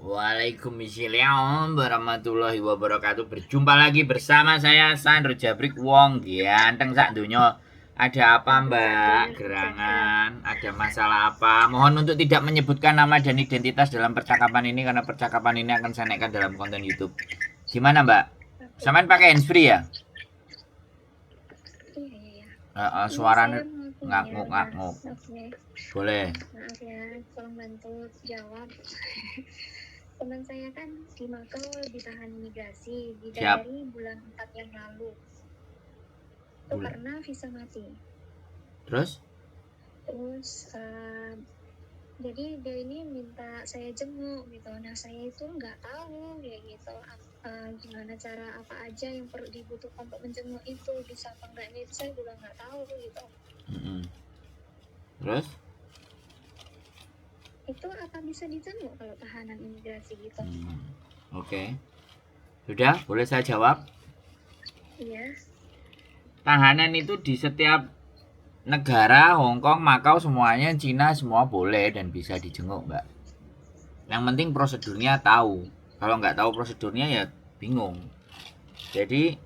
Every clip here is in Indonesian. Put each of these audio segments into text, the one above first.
Waalaikumsalam warahmatullahi wabarakatuh. Berjumpa lagi bersama saya Sandro Jabrik Wong ganteng sak donya. Ada apa Mbak? Gerangan? Ada masalah apa? Mohon untuk tidak menyebutkan nama dan identitas dalam percakapan ini karena percakapan ini akan saya naikkan dalam konten YouTube. Gimana Mbak? Sampean pakai handsfree ya? Iya. Suaranya ngakuk-ngakuk. Oke. Boleh. Maaf ya, tolong bantu jawab. Teman saya kan di Makau ditahan imigrasi dari bulan 4 yang lalu. Itu karena visa mati. Terus? Jadi dia ini minta saya jenguk gitu. Nah saya itu nggak tahu kayak gitu. Gimana cara apa aja yang perlu dibutuhkan untuk menjenguk itu, bisa apa enggaknya itu saya juga nggak tahu gitu. Terus? Itu apa bisa dijenguk kalau tahanan imigrasi gitu? Oke. Sudah, boleh saya jawab? Iya. Tahanan itu di setiap negara, Hong Kong, Makau, semuanya, Cina, semua boleh dan bisa dijenguk, Mbak. Yang penting prosedurnya tahu. Kalau nggak tahu prosedurnya ya bingung. Jadi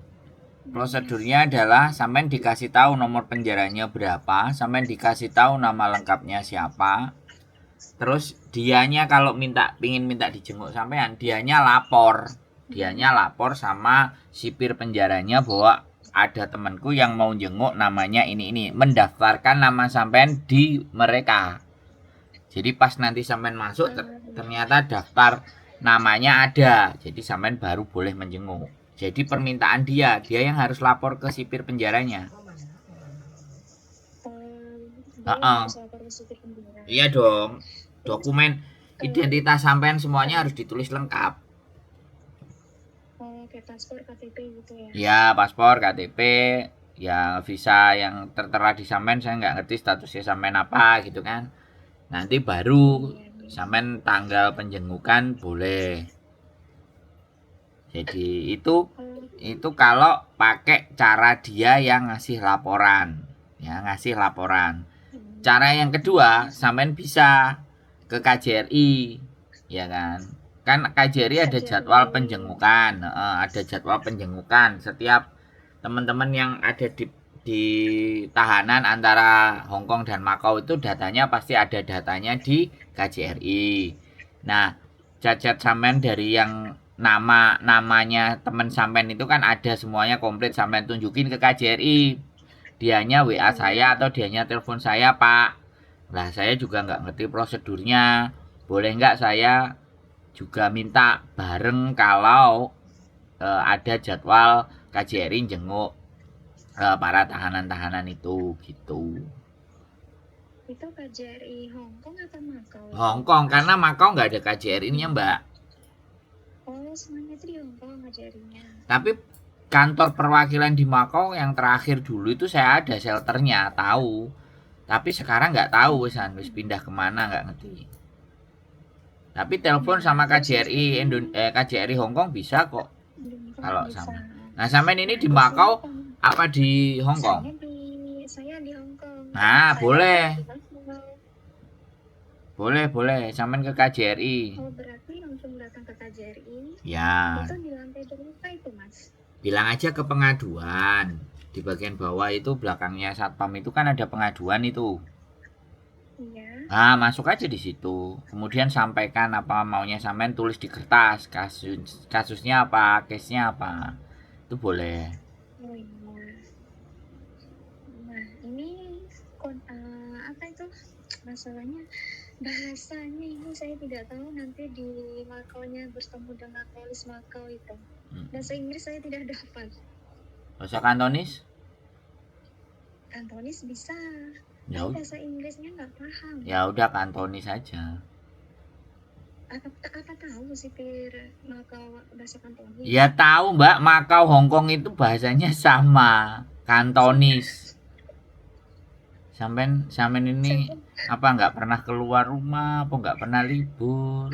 prosedurnya adalah sampean dikasih tahu nomor penjaranya berapa, sampean dikasih tahu nama lengkapnya siapa. Terus dianya kalau pingin minta dijenguk sampean, dianya lapor sama sipir penjaranya bahwa ada temanku yang mau jenguk namanya ini, mendaftarkan nama sampean di mereka. Jadi pas nanti sampean masuk ternyata daftar namanya ada, jadi sampean baru boleh menjenguk. Jadi permintaan dia yang harus lapor ke sipir penjaranya. Iya dong. Dokumen identitas sampean semuanya harus ditulis lengkap. Kayak paspor, KTP gitu ya? Ya, paspor, KTP, ya visa yang tertera di sampean saya nggak ngerti statusnya sampean apa gitu kan. Nanti baru sampean tanggal penjengukan boleh. Jadi itu kalau pakai cara dia yang ngasih laporan. Cara yang kedua, sampean bisa ke KJRI, ya kan? Kan KJRI ada jadwal penjengukan. Setiap teman-teman yang ada di tahanan antara Hong Kong dan Makau itu datanya pasti ada datanya di KJRI. Nah, cacat sampean dari yang namanya teman sampean itu kan ada semuanya komplit, sampean tunjukin ke KJRI. Dianya WA saya atau dianya telepon saya, Pak. Lah saya juga nggak ngerti prosedurnya. Boleh nggak saya juga minta bareng kalau ada jadwal KJRI jenguk para tahanan-tahanan itu gitu. Itu KJRI Hong Kong atau Makau? Hong Kong, karena Makau nggak ada KJRI-nya, Mbak. Oh, semuanya itu di Hong Kong KJRI-nya. Tapi kantor perwakilan di Makau yang terakhir dulu itu saya ada shelternya, tahu. Tapi sekarang nggak tahu wis pindah kemana nggak ngerti. Tapi telepon sama KJRI Hong Kong bisa kok. Kalau sama. Nah, sampean ini di Makau apa di Hong Kong? Saya di Hong Kong. Nah, boleh. Boleh. Sampean ke KJRI. Oh, berarti langsung datang ke KJRI. Ya. Itu di lantai berapa itu, Mas? Bilang aja ke pengaduan. Di bagian bawah itu belakangnya satpam itu kan ada pengaduan itu. Iya. Nah, masuk aja di situ. Kemudian sampaikan apa maunya sampean, tulis di kertas kasusnya apa, case-nya apa. Itu boleh. Oh iya. Nah, ini apa itu masalahnya? Bahasanya ini saya tidak tahu nanti di Makau-nya bertemu dengan polis Makau itu. Bahasa Inggris saya tidak dapat. Bahasa Kantonis? Kantonis bisa. Ya, bahasa Inggrisnya nggak paham. Ya udah Kantonis aja. Apa tahu sipir Makau bahasa Kantonis? Ya tahu Mbak, Makau Hong Kong itu bahasanya sama, Kantonis. Sampean ini apa nggak pernah keluar rumah, apa nggak pernah libur?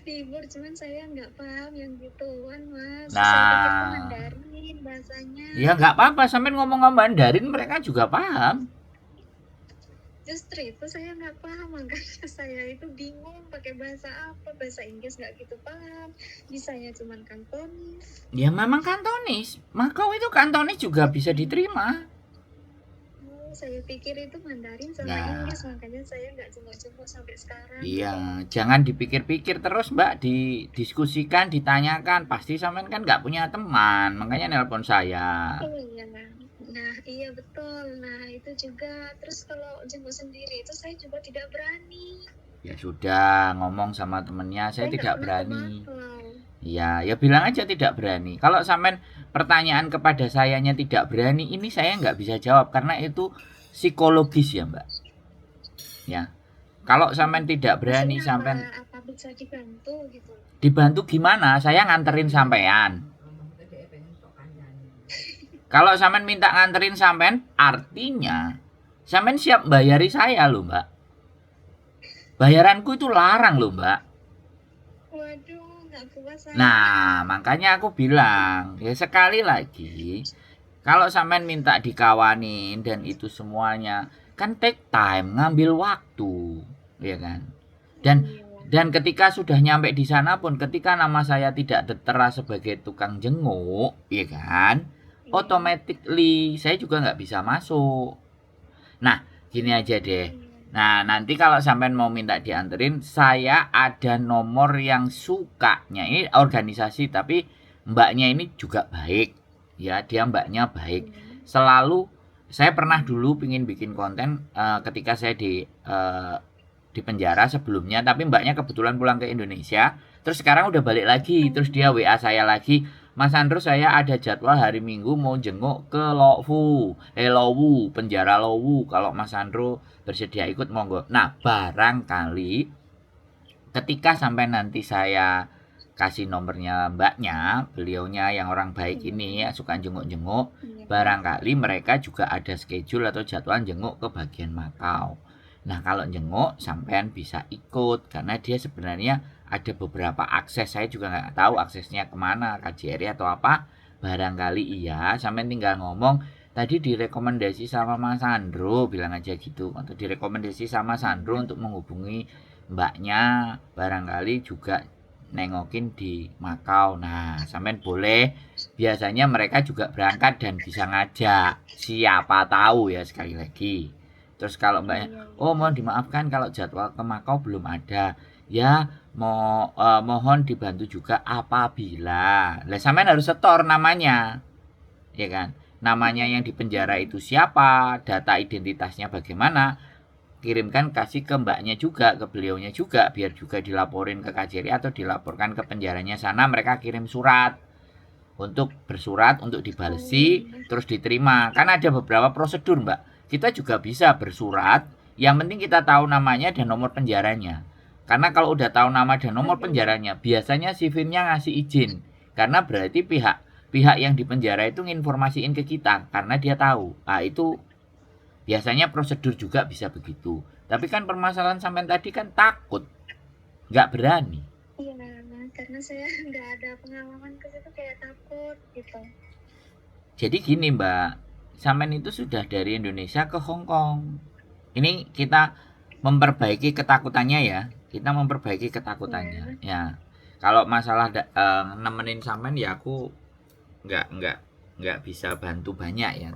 Libur, cuman saya nggak paham yang gituan, Mas. Nah, saya pikir Mandarin bahasanya. Ya nggak apa-apa, sampean ngomong Mandarin mereka juga paham. Justru itu saya nggak paham, makanya saya itu bingung pakai bahasa apa, bahasa Inggris nggak gitu paham, bisanya cuman Kantonis. Ya memang Kantonis. Makau itu Kantonis juga bisa diterima. Oh, saya pikir itu Mandarin sama Nah, Inggris, makanya saya nggak jenguk-jenguk sampai sekarang gitu. iya, jangan dipikir-pikir terus Mbak, didiskusikan, ditanyakan. Pasti sampean kan nggak punya teman, makanya nelpon saya. Iya, nah iya betul. Nah itu juga. Terus kalau jenguk sendiri itu saya juga tidak berani. Ya sudah, ngomong sama temennya, saya Saya nggak tidak pernah ke berani. Makau. Ya, ya bilang aja tidak berani. Kalau sampean pertanyaan kepada sayanya tidak berani, ini saya nggak bisa jawab karena itu psikologis ya Mbak. Ya, kalau sampean tidak berani, Maksudnya sampean apa bisa dibantu gitu? dibantu gimana? Saya nganterin sampean. Kalau sampean minta nganterin sampean, artinya sampean siap bayari saya loh Mbak. Bayaranku itu larang loh Mbak. Waduh, nggak puas saya. Nah, makanya aku bilang, ya sekali lagi, kalau sampean minta dikawanin dan itu semuanya, kan take time, ngambil waktu, ya kan? Dan Iya. ketika sudah nyampe di sana pun, ketika nama saya tidak tertera sebagai tukang jenguk, ya kan? Iya. Automatically saya juga nggak bisa masuk. Nah, gini aja deh. Iya. Nah, nanti kalau sampean mau minta dianterin, saya ada nomor yang sukanya. Ini organisasi, tapi mbaknya ini juga baik. Ya, dia mbaknya baik. Iya. Selalu, saya pernah dulu pingin bikin konten ketika saya di penjara sebelumnya, tapi mbaknya kebetulan pulang ke Indonesia. Terus sekarang udah balik lagi, terus dia WA saya lagi, Mas Andro, saya ada jadwal hari Minggu mau jenguk ke Lowu, penjara Lowu. Kalau Mas Andro bersedia ikut, monggo. Nah, barangkali ketika sampai nanti saya kasih nomornya mbaknya, beliaunya yang orang baik ini ya, suka jenguk-jenguk, Iya. barangkali mereka juga ada schedule atau jadwal jenguk ke bagian Makau. Nah, kalau jenguk sampean bisa ikut karena dia sebenarnya ada beberapa akses. Saya juga nggak tahu aksesnya kemana, KJRI atau apa. Barangkali iya, sampean tinggal ngomong, tadi direkomendasi sama Mas Sandro, bilang aja gitu, atau direkomendasi sama Sandro untuk menghubungi mbaknya, barangkali juga nengokin di Makau. Nah, sampean boleh, biasanya mereka juga berangkat dan bisa ngajak, siapa tahu ya, sekali lagi. Terus kalau mbaknya, Iya. oh mohon dimaafkan kalau jadwal ke Makau belum ada, ya mohon dibantu juga apabila. Lah sampean harus setor namanya, ya kan? Namanya yang di penjara itu siapa, data identitasnya bagaimana, kirimkan, kasih ke mbaknya juga, ke beliaunya juga, biar juga dilaporin ke KJRI atau dilaporkan ke penjaranya sana. Mereka kirim surat untuk bersurat untuk dibalesi, terus diterima. Kan ada beberapa prosedur mbak. Kita juga bisa bersurat, yang penting kita tahu namanya dan nomor penjaranya. Karena kalau udah tahu nama dan nomor penjaranya, biasanya sivilnya ngasih izin. Karena berarti pihak yang di penjara itu nginformasiin ke kita karena dia tahu. Nah, itu biasanya prosedur juga bisa begitu. Tapi kan permasalahan sampai tadi kan takut, nggak berani. Iya, karena saya nggak ada pengalaman ke situ, kayak takut gitu. Jadi gini mbak, sampean itu sudah dari Indonesia ke Hong Kong. Ini kita memperbaiki ketakutannya ya. Kita memperbaiki ketakutannya. Ya. Kalau masalah nemenin sampean ya aku nggak bisa bantu banyak ya.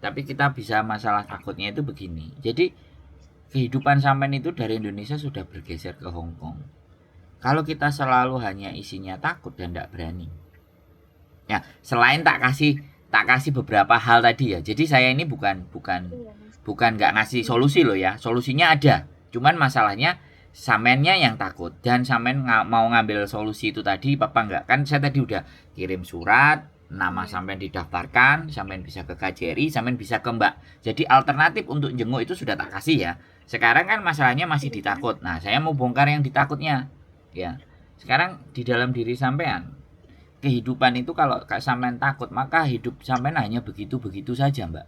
Tapi kita bisa masalah takutnya itu begini. Jadi kehidupan sampean itu dari Indonesia sudah bergeser ke Hong Kong. Kalau kita selalu hanya isinya takut dan tidak berani. Ya, selain tak kasih beberapa hal tadi ya. Jadi saya ini bukan nggak ngasih solusi loh ya. Solusinya ada. Cuman masalahnya samennya yang takut dan samen mau ngambil solusi itu tadi apa enggak. Kan saya tadi udah kirim surat, nama sampean didaftarkan, sampean bisa ke KJRI, sampean bisa ke Mbak. Jadi alternatif untuk jenguk itu sudah tak kasih ya. Sekarang kan masalahnya masih ditakut. Nah, saya mau bongkar yang ditakutnya. Ya. Sekarang di dalam diri sampean, kehidupan itu kalau sampean takut, maka hidup sampean hanya begitu-begitu saja, Mbak.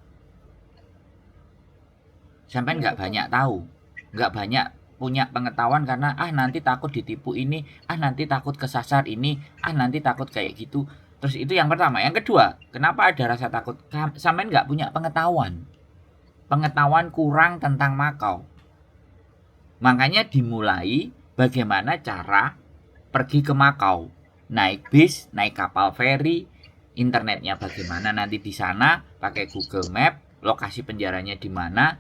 Sampean nggak banyak tahu, nggak banyak punya pengetahuan karena nanti takut ditipu ini, nanti takut kesasar ini, nanti takut kayak gitu. Terus itu yang pertama. Yang kedua, kenapa ada rasa takut? Sampean nggak punya pengetahuan. pengetahuan kurang tentang Makau. Makanya dimulai bagaimana cara pergi ke Makau. Naik bis, naik kapal feri, internetnya bagaimana nanti di sana, pakai Google Map, lokasi penjaranya di mana.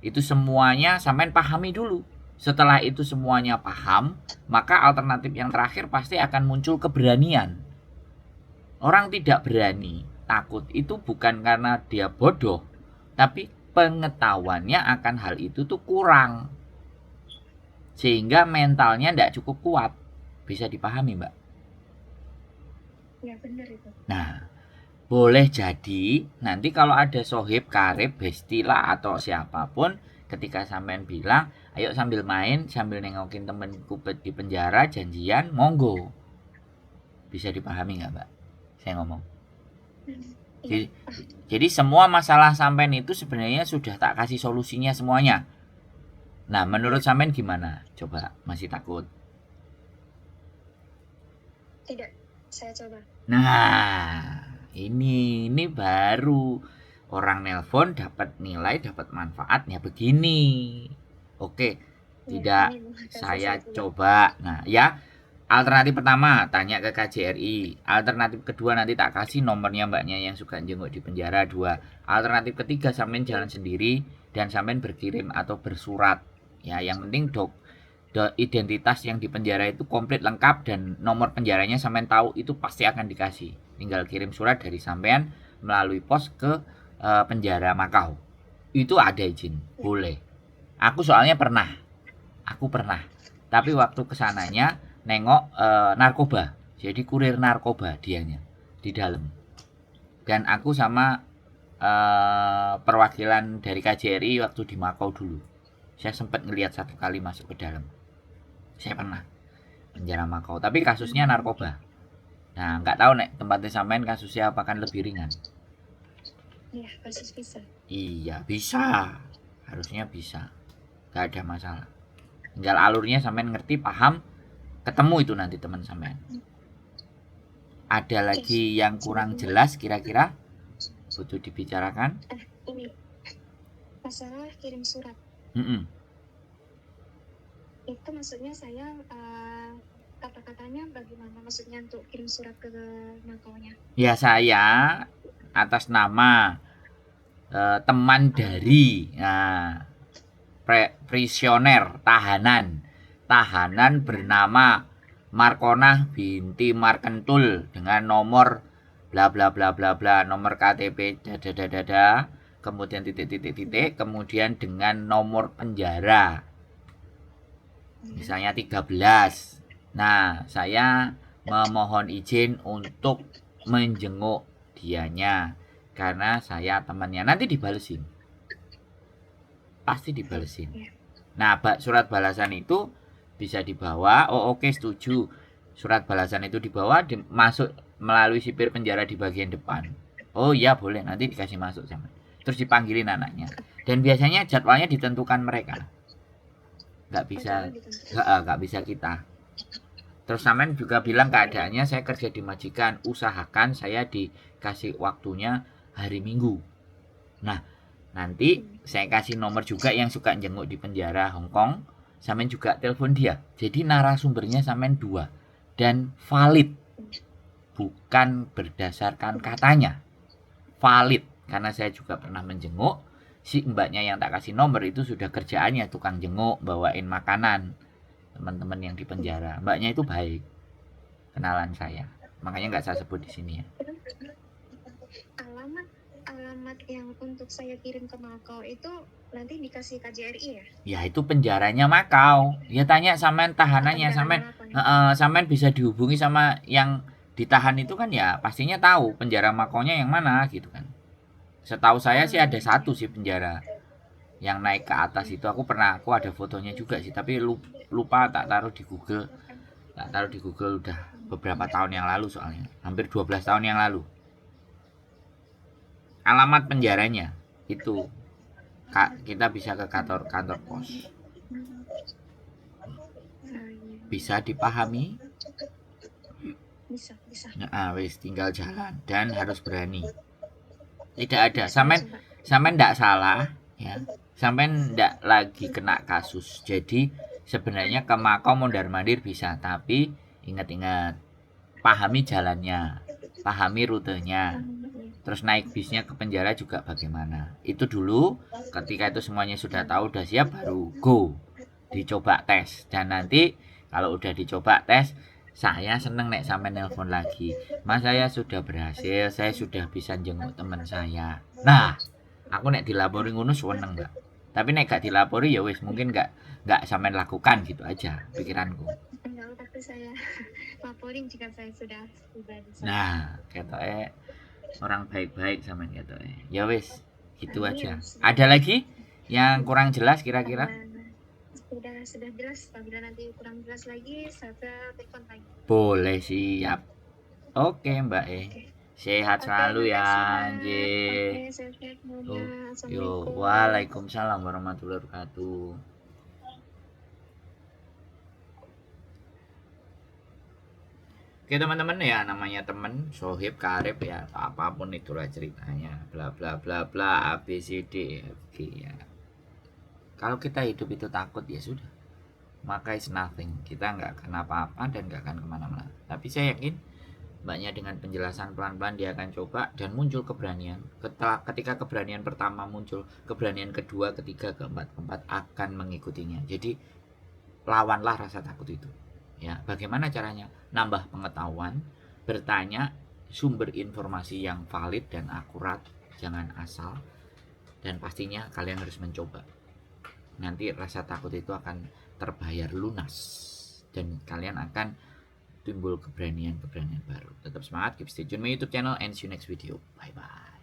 Itu semuanya sampean pahami dulu. Setelah itu semuanya paham, maka alternatif yang terakhir pasti akan muncul keberanian. Orang tidak berani, takut itu bukan karena dia bodoh, tapi pengetahuannya akan hal itu tuh kurang. Sehingga mentalnya tidak cukup kuat. Bisa dipahami, Mbak? Ya benar itu. Nah, boleh jadi nanti kalau ada sohib, karib, bestila atau siapapun ketika sampean bilang, ayo sambil main, sambil nengokin temenku di penjara, janjian, monggo. Bisa dipahami nggak, Mbak? Saya ngomong. Iya. Jadi semua masalah sampean itu sebenarnya sudah tak kasih solusinya semuanya. Nah, menurut sampean gimana? Coba, masih takut? Tidak, saya coba. Nah, ini baru orang nelpon dapat nilai, dapat manfaatnya begini. Oke, tidak saya coba. Nah, ya. Alternatif pertama, tanya ke KJRI. Alternatif kedua, nanti tak kasih nomornya mbaknya yang suka jenguk di penjara. 2. Alternatif ketiga, sampean jalan sendiri dan sampean berkirim atau bersurat. Ya, yang penting identitas yang di penjara itu komplit lengkap dan nomor penjaranya sampean tahu, itu pasti akan dikasih. Tinggal kirim surat dari sampean melalui pos ke penjara Makau. Itu ada izin, boleh. Aku soalnya pernah. Tapi waktu kesananya nengok narkoba, jadi kurir narkoba dianya di dalam. Dan aku sama perwakilan dari KJRI waktu di Makau dulu, saya sempat ngelihat satu kali masuk ke dalam. Saya pernah penjara Makau, tapi kasusnya narkoba. Nah, nggak tahu nek tempatnya sampean kasusnya apa, kan lebih ringan. Iya, kasus bisa. Iya, bisa. Harusnya bisa. Nggak ada masalah. Tinggal alurnya sampean ngerti, paham, ketemu itu nanti teman sampean. Ada lagi yang kurang jelas kira-kira butuh dibicarakan? Ini masalah kirim surat. Itu maksudnya saya kata-katanya bagaimana, maksudnya untuk kirim surat ke Makaunya? Ya, saya atas nama teman dari prisoner, tahanan bernama Markonah binti Markentul dengan nomor bla bla bla bla bla, nomor KTP dada, kemudian titik, kemudian dengan nomor penjara misalnya 13. Nah, saya memohon izin untuk menjenguk dianya karena saya temannya. Nanti dibalesin, pasti dibalesin. Nah, surat balasan itu bisa dibawa. Oh, oke, setuju. Surat balasan itu dibawa, masuk melalui sipir penjara di bagian depan. Oh iya, boleh, nanti dikasih masuk sama. Terus dipanggilin anaknya. Dan biasanya jadwalnya ditentukan mereka. Nggak bisa kita. Terus sampean juga bilang keadaannya saya kerja di majikan, usahakan saya dikasih waktunya hari Minggu. Nah, nanti saya kasih nomor juga yang suka jenguk di penjara Hong Kong. Sampean juga telepon dia. Jadi narasumbernya sampean 2 dan valid. Bukan berdasarkan katanya. Valid, karena saya juga pernah menjenguk. Si mbaknya yang tak kasih nomor itu sudah kerjaannya tukang jenguk, bawain makanan teman-teman yang di penjara. Mbaknya itu baik, kenalan saya. Makanya nggak saya sebut di sini ya. Alamat yang untuk saya kirim ke Makau itu nanti dikasih KJRI ya? Ya, itu penjaranya Makau. Ya, tanya sampean tahanannya, sampean bisa dihubungi sama yang ditahan itu kan, ya pastinya tahu penjara Makaunya yang mana gitu kan. Setahu saya sih ada satu sih penjara yang naik ke atas itu. Aku ada fotonya juga sih, tapi lupa tak taruh di Google. Udah beberapa tahun yang lalu, soalnya hampir 12 tahun yang lalu. Alamat penjaranya itu kita bisa ke kantor pos. Bisa dipahami? Bisa. Nah, wis tinggal jalan dan harus berani. Tidak ada, sampean enggak salah ya. Sampai ndak lagi kena kasus. Jadi sebenarnya ke Makau mondar-mandir bisa, tapi ingat-ingat pahami jalannya, pahami rutenya. Terus naik bisnya ke penjara juga bagaimana. Itu dulu, ketika itu semuanya sudah tahu, udah siap, baru go. Dicoba tes. Dan nanti kalau udah dicoba tes, saya seneng nek sampai nelpon lagi. Mas, saya sudah berhasil, saya sudah bisa jenguk teman saya. Nah, aku nek dilapori ngono seneng, Mbak. Tapi nek gak dilapori ya wis, mungkin gak sampai lakukan gitu aja pikiranku. Enggak, tapi saya laporin jika saya sudah tiba di sana. Nah, ketoke orang baik-baik sama ketoke. Ya wis, gitu aja. Ada lagi yang kurang jelas kira-kira? Sudah jelas. Apabila nanti kurang jelas lagi, saya telepon lagi. Boleh, siap. Oke, Mbak Sehat selalu ya, Oke, anjir. sehat-sehat Yo, semuanya. yo, Assalamualaikum. waalaikumsalam warahmatullahi wabarakatuh. Oke teman-teman ya, namanya teman, sohib, karib ya, apapun itulah ceritanya, bla bla bla bla, A B C D F G ya. Kalau kita hidup itu takut ya sudah, maka it's nothing. Kita nggak akan apa-apa dan nggak akan kemana-mana. Tapi saya yakin Mbaknya dengan penjelasan pelan-pelan dia akan coba dan muncul keberanian. Ketika keberanian pertama muncul, keberanian kedua, ketiga, keempat akan mengikutinya. Jadi lawanlah rasa takut itu. Ya, bagaimana caranya? Nambah pengetahuan, bertanya sumber informasi yang valid dan akurat, jangan asal. Dan pastinya kalian harus mencoba. Nanti rasa takut itu akan terbayar lunas dan kalian akan timbul keberanian baru. Tetap semangat, keep stay tune my YouTube channel and see you next video. Bye bye.